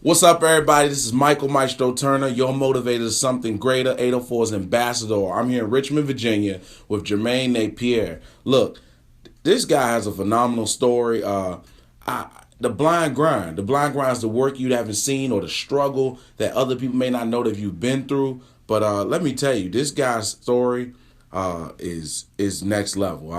What's up, everybody? This is Maestro Turner, your motivator to something greater, 804's ambassador. I'm here in Richmond, Virginia with Jermaine Napier. Look, this guy has a phenomenal story. The blind grind. The blind grind is the work you haven't seen or the struggle that other people may not know that you've been through. But let me tell you, this guy's story is next level.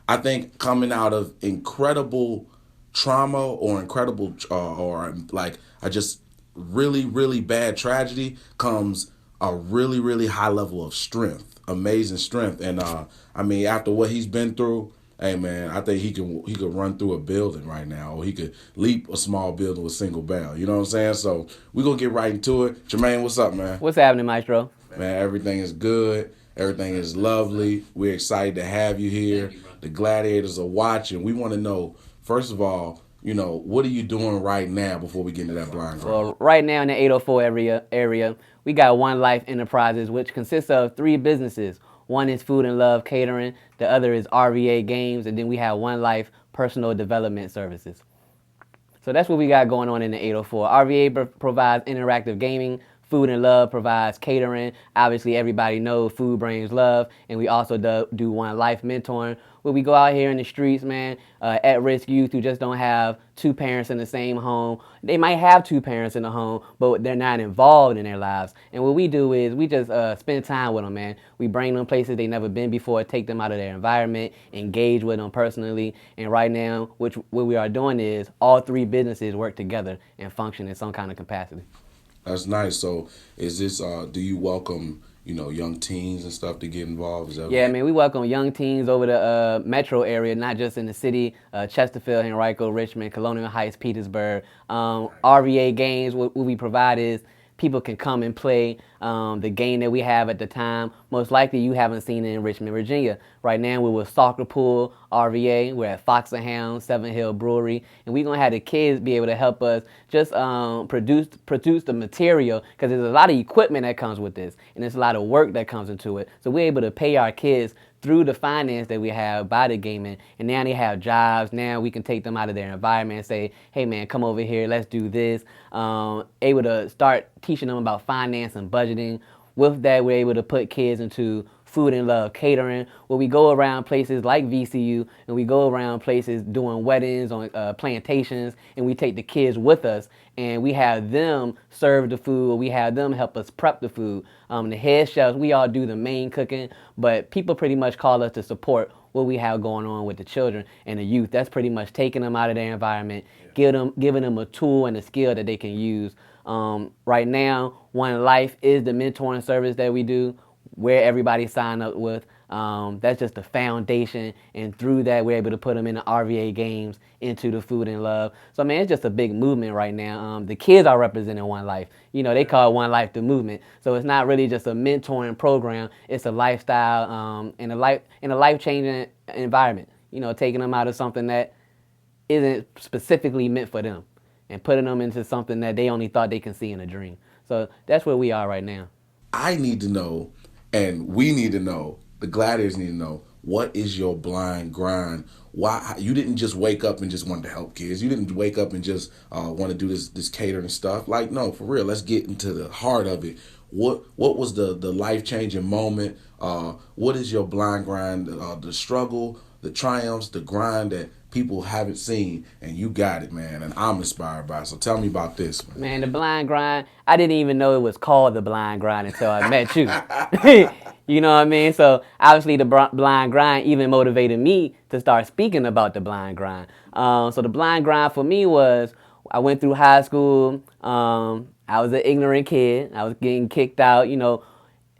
I think coming out of incredible trauma or incredible or like I just really bad tragedy comes a really high level of strength, amazing strength. And I mean, after what he's been through, hey man, I think he could run through a building right now, or he could leap a small building with a single bound. You know what I'm saying? So we're gonna get right into it. Jermaine, what's up, man? What's happening, Maestro? Man, everything is good. Everything is lovely. We're excited to have you here. The gladiators are watching. We want to know, first of all, what are you doing right now before we get into that blind grind? Well, right now in the 804 area, we got One Life Enterprises, which consists of 3 businesses. One is Food and Love Catering, the other is RVA Games, and then we have One Life Personal Development Services. So that's what we got going on in the 804. RVA provides interactive gaming. Food and Love provides catering. Obviously, everybody knows food brings love. And we also do One Life mentoring, where we go out here in the streets, man, at-risk youth who just don't have 2 parents in the same home. They might have 2 parents in the home, but they're not involved in their lives. And what we do is we just spend time with them, man. We bring them places they've never been before, take them out of their environment, engage with them personally. And right now, what we are doing is all 3 businesses work together and function in some kind of capacity. That's nice. So is this, do you welcome, young teens and stuff to get involved? Yeah, man, we welcome young teens over the metro area, not just in the city, Chesterfield, Henrico, Richmond, Colonial Heights, Petersburg. RVA games, what we provide is people can come and play the game that we have at the time. Most likely you haven't seen it in Richmond, Virginia. Right now we're with Soccer Pool, RVA. We're at Fox and Hound, Seven Hill Brewery. And we're going to have the kids be able to help us just produce the material, because there's a lot of equipment that comes with this. And there's a lot of work that comes into it. So we're able to pay our kids through the finance that we have by the gaming, and now they have jobs. Now we can take them out of their environment and say, hey man, come over here, let's do this. Able to start teaching them about finance and budgeting. With that, we're able to put kids into Food and Love Catering, where we go around places like VCU, and we go around places doing weddings on plantations, and we take the kids with us, and we have them serve the food, or we have them help us prep the food. The head chefs, we all do the main cooking, but people pretty much call us to support what we have going on with the children and the youth. That's pretty much taking them out of their environment, giving them a tool and a skill that they can use. Right now, One Life is the mentoring service that we do, where everybody sign up with. That's just the foundation, and through that we're able to put them in the RVA games, into the Food and Love. So man, it's just a big movement right now. The kids are representing One Life. They call One Life the movement. So it's not really just a mentoring program. It's a lifestyle in a life-changing environment. Taking them out of something that isn't specifically meant for them and putting them into something that they only thought they can see in a dream. So that's where we are right now. I need to know, and we need to know, the gladiators need to know, what is your blind grind? Why you didn't just wake up and just want to help kids? You didn't wake up and just want to do this catering stuff. Like, no, for real. Let's get into the heart of it. What was the life changing moment? What is your blind grind? The struggle, the triumphs, the grind that people haven't seen, and you got it, man. And I'm inspired by it. So tell me about this, man. Man, the blind grind, I didn't even know it was called the blind grind until I met you. You know what I mean? So obviously the blind grind even motivated me to start speaking about the blind grind. So the blind grind for me was, I went through high school. I was an ignorant kid. I was getting kicked out.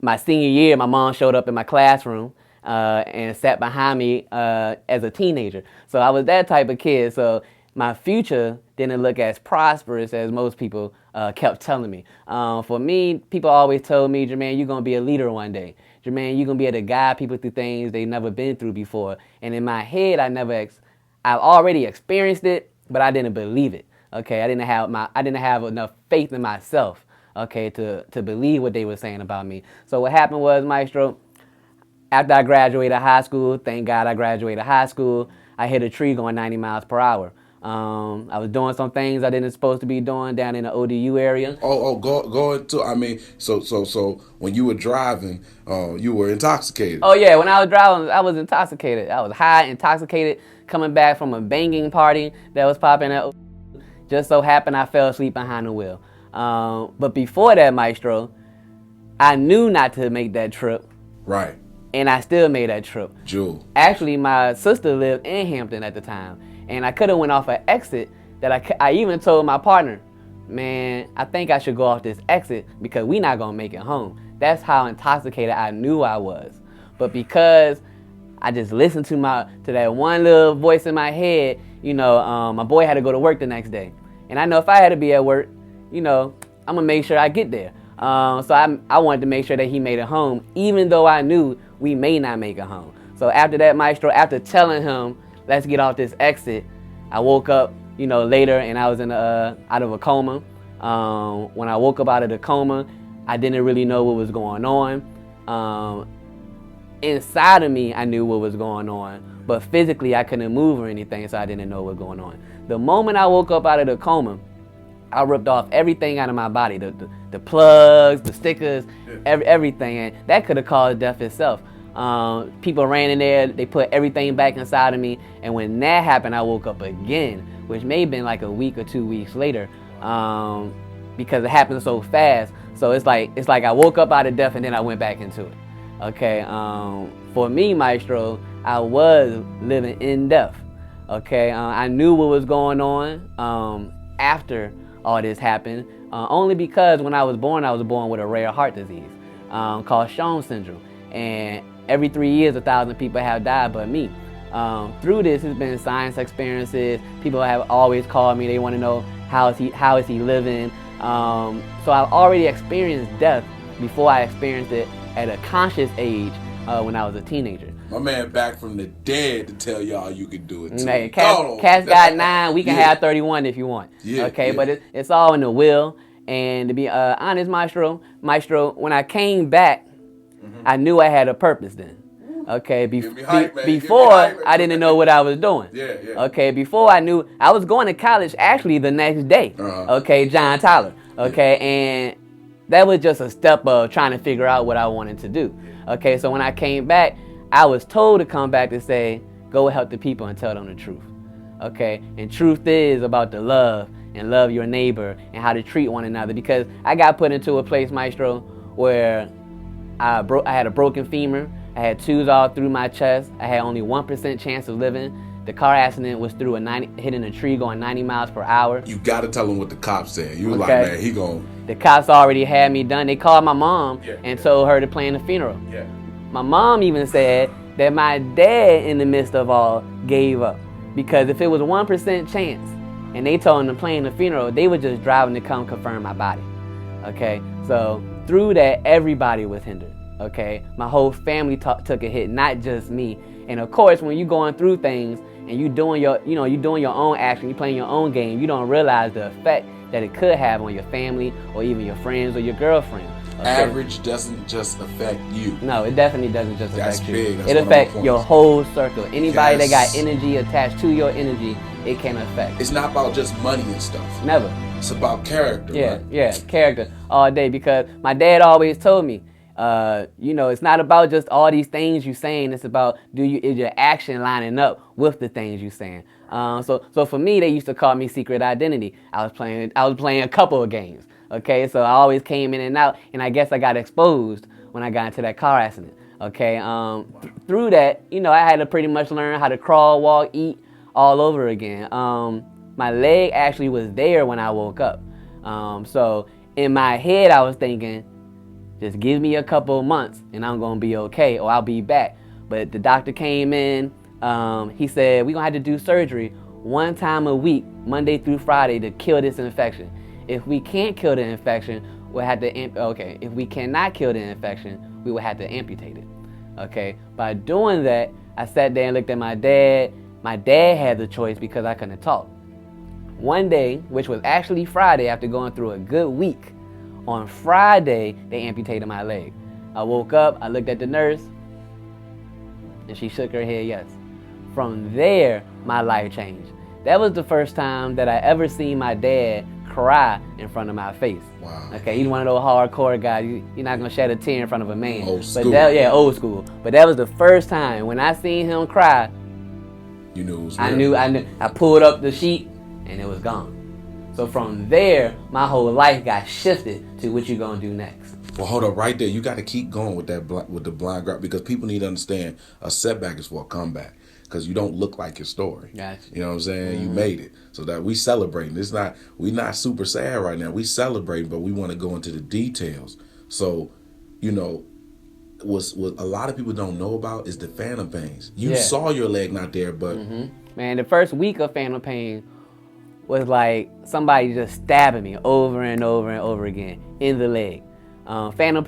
My senior year, my mom showed up in my classroom and sat behind me as a teenager. So I was that type of kid. So my future didn't look as prosperous as most people kept telling me. For me, people always told me, Jermaine, you're going to be a leader one day. Jermaine, you're going to be able to guide people through things they've never been through before. And in my head, I've already experienced it, but I didn't believe it. Okay, I didn't have enough faith in myself, okay, to believe what they were saying about me. So what happened was, Maestro, after I graduated high school, thank God I graduated high school, I hit a tree going 90 miles per hour. I was doing some things I didn't supposed to be doing down in the ODU area. Go into. I mean, so when you were driving, you were intoxicated. Oh yeah, when I was driving, I was intoxicated. I was high, intoxicated, coming back from a banging party that was popping at. Just so happened I fell asleep behind the wheel. But before that, Maestro, I knew not to make that trip. Right. And I still made that trip. Jewel. Actually, my sister lived in Hampton at the time. And I could have went off an exit that I even told my partner, man, I think I should go off this exit because we not going to make it home. That's how intoxicated I knew I was. But because I just listened to that one little voice in my head, my boy had to go to work the next day. And I know if I had to be at work, I'm going to make sure I get there. So I wanted to make sure that he made it home, even though I knew we may not make it home. So after that, Maestro, after telling him, let's get off this exit, I woke up, later, and I was out of a coma. When I woke up out of the coma, I didn't really know what was going on. Inside of me, I knew what was going on, but physically I couldn't move or anything, so I didn't know what was going on. The moment I woke up out of the coma, I ripped off everything out of my body, the plugs, the stickers, everything, and that could have caused death itself. People ran in there, they put everything back inside of me, and when that happened, I woke up again, which may have been like a week or 2 weeks later, because it happened so fast. So it's like I woke up out of death and then I went back into it. Okay, for me, Maestro, I was living in death. Okay, I knew what was going on after all this happened, only because when I was born with a rare heart disease called Shown syndrome, and every 3 years 1,000 people have died but me. Through this, it's been science experiences. People have always called me. They want to know how is he living. So I've already experienced death before I experienced it at a conscious age when I was a teenager. My man back from the dead to tell y'all you can do it too. Man, Cass got 9. We can have 31 if you want. Yeah, okay, yeah. But it's all in the will. And to be honest, Maestro, when I came back, I knew I had a purpose then. Okay, before I didn't know what I was doing. Yeah. Okay, before I knew I was going to college actually the next day. Okay, John Tyler. Okay, and that was just a step of trying to figure out what I wanted to do. Okay, so when I came back, I was told to come back to say, go help the people and tell them the truth. Okay, and truth is about the love and love your neighbor and how to treat one another, because I got put into a place, Maestro, where I had a broken femur. I had tubes all through my chest. I had only 1% chance of living. The car accident was through hitting a tree going 90 miles per hour. You got to tell them what the cops said. You were like, man, he gon'... The cops already had me done. They called my mom and told her to plan the funeral. Yeah. My mom even said that my dad, in the midst of all, gave up. Because if it was 1% chance and they told him to plan the funeral, they were just driving to come confirm my body. Okay? So through that, everybody was hindered. Okay? My whole family took a hit, not just me. And of course, when you're going through things and you're doing your own action, you're playing your own game, you don't realize the effect that it could have on your family or even your friends or your girlfriend. Okay? Average doesn't just affect you. No, it definitely doesn't just affect you. Big. That's it affects your whole circle. Anybody that got energy attached to your energy, it can affect. It's not about just money and stuff. Never. It's about character. Yeah, character all day. Because my dad always told me, it's not about just all these things you saying. It's about is your action lining up with the things you saying. So for me, they used to call me Secret Identity. I was playing a couple of games. Okay, so I always came in and out, and I guess I got exposed when I got into that car accident. Okay, through that, I had to pretty much learn how to crawl, walk, eat all over again. My leg actually was there when I woke up. So in my head, I was thinking, just give me a couple of months and I'm gonna be okay, or I'll be back. But the doctor came in, he said, we're gonna have to do surgery 1 time a week, Monday through Friday, to kill this infection. If we can't kill the infection, we'll have to, if we cannot kill the infection, we will have to amputate it. Okay, by doing that, I sat there and looked at my dad. My dad had the choice because I couldn't talk. One day, which was actually Friday, after going through a good week, on Friday, they amputated my leg. I woke up, I looked at the nurse, and she shook her head yes. From there, my life changed. that was the first time that I ever seen my dad cry in front of my face. Wow. Okay, he's one of those hardcore guys. You're not gonna shed a tear in front of a man. Old school. But that, yeah, old school. But that was the first time when I seen him cry. You knew it was I real. knew. I pulled up the sheet and it was gone. So from there, my whole life got shifted to what you gonna do next. Well, hold up right there. You got to keep going with that with the blind grab, because people need to understand a setback is for a comeback. Because you don't look like your story. Gotcha. You know what I'm saying? You made it. So that we celebrating. We're not super sad right now. We celebrating, but we want to go into the details. So, you know, what a lot of people don't know about is the phantom pains. You saw your leg not there, but man, the first week of phantom pain was like somebody just stabbing me over and over and over again in the leg. Phantom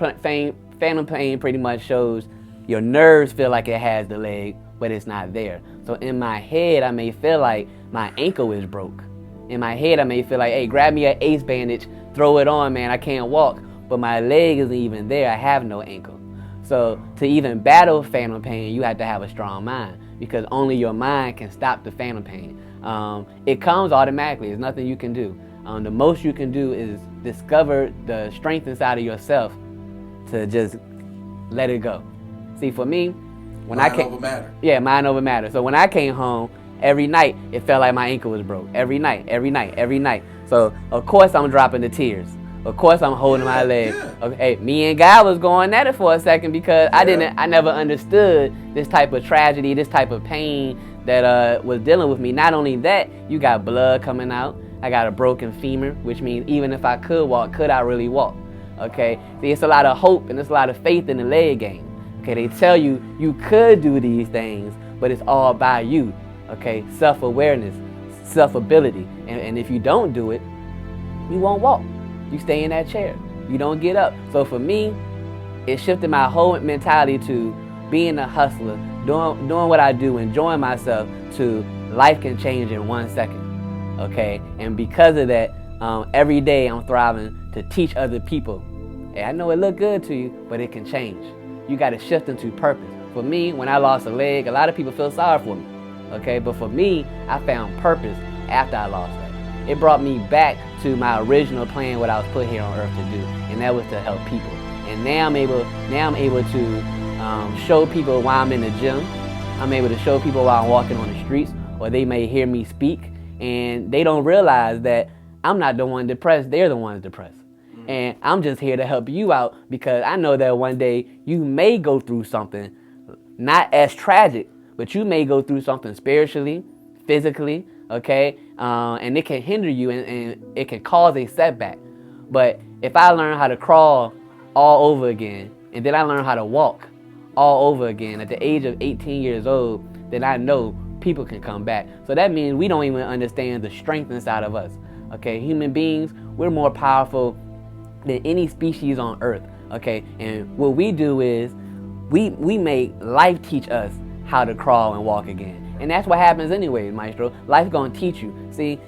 pain pretty much shows your nerves feel like it has the leg, but it's not there. So in my head, I may feel like my ankle is broke. In my head, I may feel like, hey, grab me an ace bandage, throw it on, man, I can't walk. But my leg isn't even there, I have no ankle. So to even battle phantom pain, you have to have a strong mind, because only your mind can stop the phantom pain. It comes automatically, there's nothing you can do. The most you can do is discover the strength inside of yourself to just let it go. See, for me, when mind over matter. Yeah, mind over matter. So when I came home, every night it felt like my ankle was broke. Every night. So of course I'm dropping the tears. Of course I'm holding my leg. Yeah. Okay, me and Guy was going at it for a second because I never understood this type of tragedy, this type of pain that was dealing with me. Not only that, you got blood coming out. I got a broken femur, which means even if I could walk, could I really walk? Okay, see, it's a lot of hope and it's a lot of faith in the leg game. Okay, they tell you you could do these things, but it's all by you. Okay, self-awareness, self-ability. And if you don't do it, you won't walk. You stay in that chair. You don't get up. So for me, it shifted my whole mentality to being a hustler, doing what I do, enjoying myself, to life can change in 1 second. Okay, and because of that, every day I'm thriving to teach other people. Hey, I know it look good to you, but it can change. You got to shift into purpose. For me, when I lost a leg, a lot of people feel sorry for me. Okay, but for me, I found purpose after I lost that. It brought me back to my original plan, what I was put here on earth to do, and that was to help people. And now I'm able to show people why I'm in the gym. I'm able to show people why I'm walking on the streets, or they may hear me speak, and they don't realize that I'm not the one depressed, they're the ones depressed. And I'm just here to help you out because I know that one day you may go through something not as tragic, but you may go through something spiritually, physically, okay? And it can hinder you and it can cause a setback. But if I learn how to crawl all over again, and then I learn how to walk all over again at the age of 18 years old, then I know people can come back. So that means we don't even understand the strength inside of us. Okay, human beings, we're more powerful than any species on earth. Okay, and what we do is we make life teach us how to crawl and walk again. And that's what happens anyway, Maestro. Life's gonna teach you. See,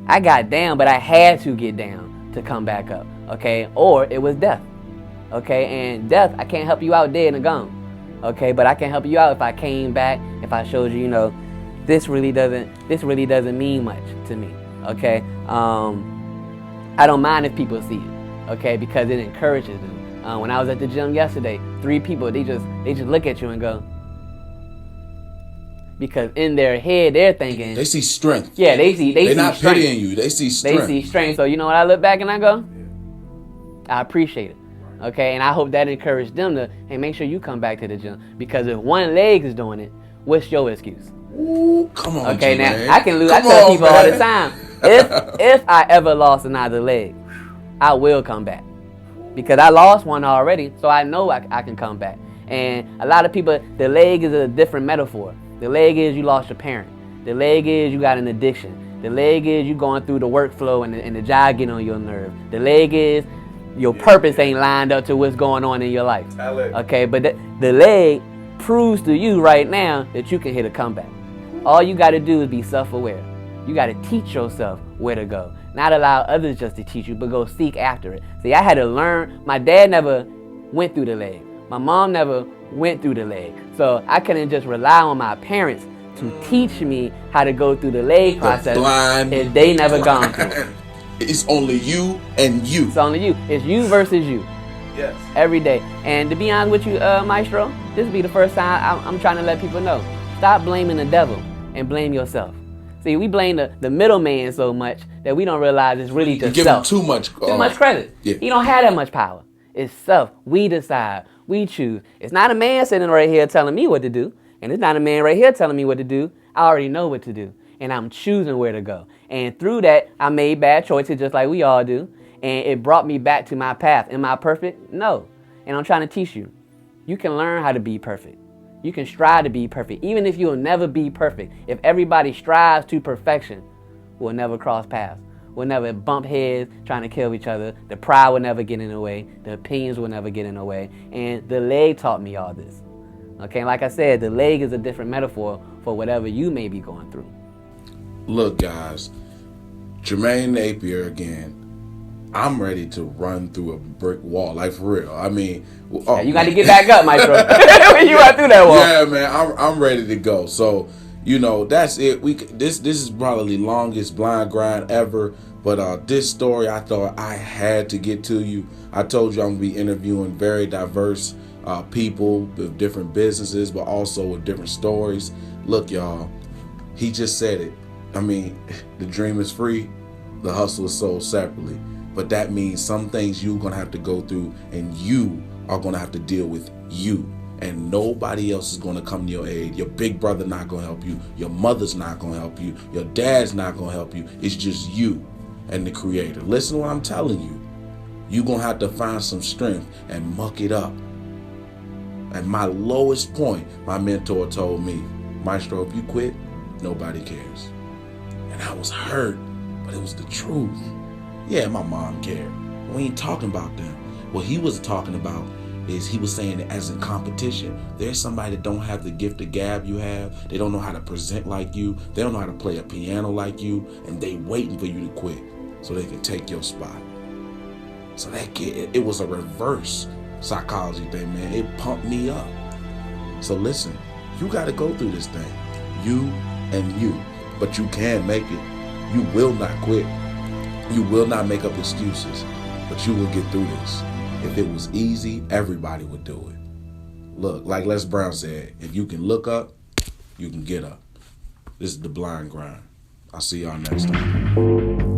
I got down, but I had to get down to come back up. Okay, or it was death. Okay, and death, I can't help you out dead and gone. Okay, but I can help you out if I came back, if I showed you, this really doesn't mean much to me. Okay, I don't mind if people see it. Okay, because it encourages them. When I was at the gym yesterday, 3 people, they just look at you and go, because in their head they're thinking they see strength. Yeah, they see They're not strength. pitying you. They see strength. They see strength. So you know what I look back and I go, I appreciate it. Okay, and I hope that encouraged them to, hey, make sure you come back to the gym, because if one leg is doing it, what's your excuse? Ooh, come on, okay, Jermaine. Now I can lose. Come I tell on, people man. all the time, if I ever lost another leg, I will come back, because I lost one already, so I know I can come back. And a lot of people, the leg is a different metaphor. The leg is you lost your parent. The leg is you got an addiction. The leg is you going through the workflow and the job getting on your nerve. The leg is your purpose ain't lined up to what's going on in your life. Okay, but the leg proves to you right now that you can hit a comeback. All you got to do is be self-aware. You got to teach yourself where to go. Not allow others just to teach you, but go seek after it. See, I had to learn. My dad never went through the leg. My mom never went through the leg. So I couldn't just rely on my parents to teach me how to go through the leg process if they never gone through it. It's only you and you. It's only you. It's you versus you. Yes. Every day. And to be honest with you, Maestro, this will be the first time I'm trying to let people know. Stop blaming the devil and blame yourself. See, we blame the middleman so much that we don't realize it's really just give self. Him too much credit. Yeah. He don't have that much power. It's self. We decide. We choose. It's not a man sitting right here telling me what to do. And it's not a man right here telling me what to do. I already know what to do. And I'm choosing where to go. And through that, I made bad choices just like we all do. And it brought me back to my path. Am I perfect? No. And I'm trying to teach you. You can learn how to be perfect. You can strive to be perfect. Even if you'll never be perfect. If everybody strives to perfection, we'll never cross paths. We'll never bump heads trying to kill each other. The pride will never get in the way. The opinions will never get in the way. And the leg taught me all this. Okay, like I said, the leg is a different metaphor for whatever you may be going through. Look, guys, Jermaine Napier again. I'm ready to run through a brick wall, like for real. I mean, yeah, you got to get back up, Maestro. When you run through that wall. Yeah, man, I'm ready to go. So, that's it. This is probably the longest blind grind ever. But this story, I thought I had to get to you. I told you I'm gonna be interviewing very diverse people with different businesses, but also with different stories. Look, y'all, he just said it. I mean, the dream is free, the hustle is sold separately. But that means some things you're gonna have to go through, and you are gonna have to deal with you. And nobody else is gonna come to your aid. Your big brother not gonna help you. Your mother's not gonna help you. Your dad's not gonna help you. It's just you and the Creator. Listen to what I'm telling you. You're gonna have to find some strength and muck it up. At my lowest point, my mentor told me, Maestro, if you quit, nobody cares. And I was hurt, but it was the truth. Yeah, my mom cared. We ain't talking about them. What he was talking about is he was saying that as in competition, there's somebody that don't have the gift of gab you have. They don't know how to present like you. They don't know how to play a piano like you. And they waiting for you to quit so they can take your spot. So that kid, it was a reverse psychology thing, man. It pumped me up. So listen, you got to go through this thing. You and you. But you can make it. You will not quit. You will not make up excuses, but you will get through this. If it was easy, everybody would do it. Look, like Les Brown said, if you can look up, you can get up. This is the blind grind. I'll see y'all next time.